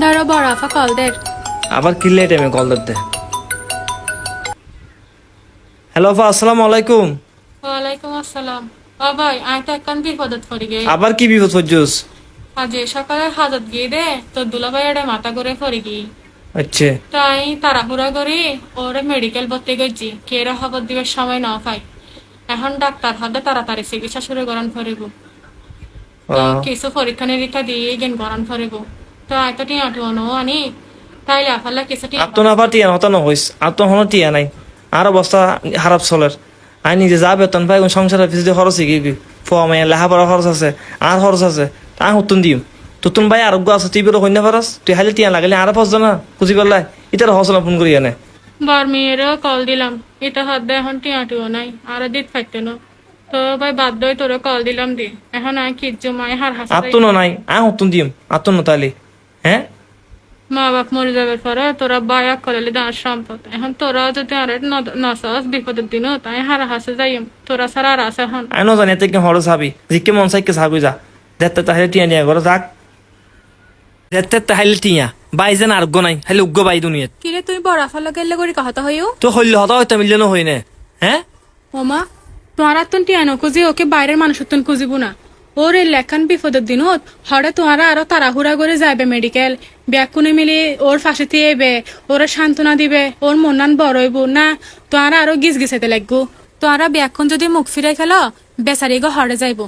ধরো বড় আফা কল দের। আবার কি লেট আমি কল দিতে। হ্যালো আপা, আসসালামু আলাইকুম। ওয়ালাইকুম আসসালাম। ও ভাই আই তো একখান বিপদত পড়ি গে। আবার কি বিপদ হচ্ছস? আজ সকালে হাজত গিয়ে দে তোর দুলাভাই এটা মাথা করে পড়ি গি। আচ্ছা। তাই তাড়াহুড়া করি ওরে মেডিকেল ভর্তি করছি কেরা খবর দিবার সময় না পাই। এখন ডাক্তার হাতে তাড়াতাড়ি চিকিৎসা শুরু করান ফরিব। তো কিছু পরীক্ষা নিরীক্ষা দিয়ে গেন করান ফরিব। তো আয় তো টিয়া টুয়ানো আনি তাইলে আফাল্লা কিছু টিয়া আত্ম না পাতি হতা ন হইস আত্ম হন টিয়া নাই আর অবস্থা খারাপ চলের। আই নিজে যা বেতন পাই সংসারের পিছিয়ে খরচ কি ফোয়া মাইয়া লেখাপড়া খরচ আছে আর খরচ আছে তা হতুন দিম তুতুন ভাই আরোগ্য আছে তুই বেরো হইনা পারস তুই হাইলে টিয়া লাগালে আর ফসদ না খুঁজি পেলাই ইতার হসনা ফোন করি এনে বার মেয়েরও কল দিলাম এটা হাত দেয় এখন টিয়া টুয়ো নাই আর দিত পাইতে না। তো ভাই বাধ্য হয়ে তোরে কল দিলাম দি এখন আমি কি জমাই হার হাসা আত্ম নাই আ হতুন দিম আত্ম তালি হ্যাঁ। মা বাপ মরে যাবার পরে তোরা বায়াক করলে দাঁড় সম্পদ এখন তোরা যদি আর নসাস বিপদের দিনও তাই হারা হাসে যাই তোরা সারা আর আসে হন আই ন জানি এতে হরস হাবি জিকে মন সাইকে সাবি যা দেখতে তাহলে টিয়া নিয়ে ঘরে যাক দেখতে তাহলে টিয়া বাই যেন আরোগ্য নাই খালি উগ্র বাই দুনিয়াত কিরে তুই বড় ফালা গেলে করি কথা হইও তো হইলে হতা হয়তো মিললে ন হই নে হ্যাঁ। ওমা তোমার তুন টিয়ানো খুঁজি ওকে বাইরের মানুষ তুন খুঁজিব না ওর এই লেখান বিপদের দিনত হরে তোমারা আরো তাড়াহুড়া করে যাবে মেডিকেল ব্যাকুনে মিলি ওর ফাঁসিতে এবে ওরা সান্ত্বনা দিবে ওর মনান বড় হইব না তোমারা আরো গিজ গিসাইতে লাগবো তোমারা ব্যাকুন যদি মুখ ফিরে খেলো বেচারি গো হরে যাইব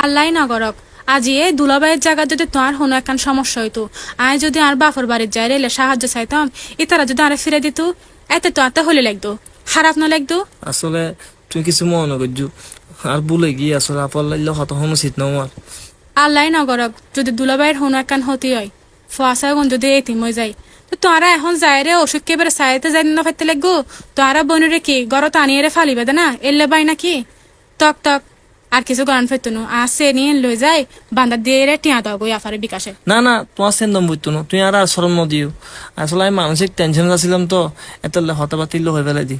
আল্লাহ নগরক আজি এই দুলাবাইয়ের জায়গা যদি তোমার কোনো একখান সমস্যা হইতো আয় যদি আর বাপর বাড়ির যাই রেলে সাহায্য চাইতাম ইতারা যদি আরে ফিরে দিত এতে তো আতে হলে লাগতো খারাপ না লাগতো। আসলে তুই কিছু মনে করছু আর বলে গিয়ে আসলে আপন লাগলে হত হন উচিত না আমার। আল্লাহ নগরক যদি দুলাবাইয়ের হনো একখান হতি হয় ফুয়াশাগুন যদি এতিম হয়ে যায় তো তোরা এখন যাই রে অসুখ কেবারে সাইতে যাই না খাইতে লাগবো তোরা বনুরে কি গরত আনিয়ে রে ফালিবে দে না এলে বাই নাকি তক তক আর কিছু গরম ফেরত নো আসে নিয়ে লই যাই বান্দার দিয়ে রে টিয়া দাও গই আফারে বিকাশে না না তোমার সেন্দম বুঝতো না তুই আর শরম নদিও আসলে আমি মানসিক টেনশন আছিলাম তো এত হতাবাতিল হয়ে ফেলে দি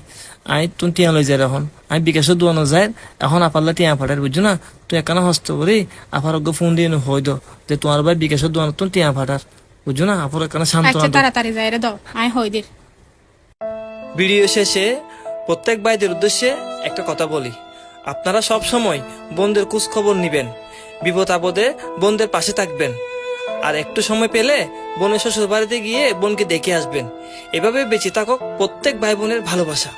আই তুই টিয়া লই যাই এখন আমি বিকাশে দোয়ানো যায় এখন আপারলা টিয়া ফাটার বুঝছো না তুই একানা হস্ত করি আপার ফোন দিয়ে হই দো যে তোমার ভাই বিকাশে দোয়ানো তুই টিয়া ফাটার বুঝছো না আপর একানা শান্ত আচ্ছা তাড়াতাড়ি যাই রে দাও আয় হই দির। ভিডিও শেষে প্রত্যেক ভাইদের উদ্দেশ্যে একটা কথা বলি, আপনারা সব সময় বোনদের খোঁজ খবর নিবেন, বিপদ আপদে বোনদের পাশে থাকবেন, আর একটু সময় পেলে বোনের শ্বশুর বাড়িতে গিয়ে বোনকে দেখে আসবেন। এভাবে বেঁচে থাকুক প্রত্যেক ভাই বোনের ভালোবাসা।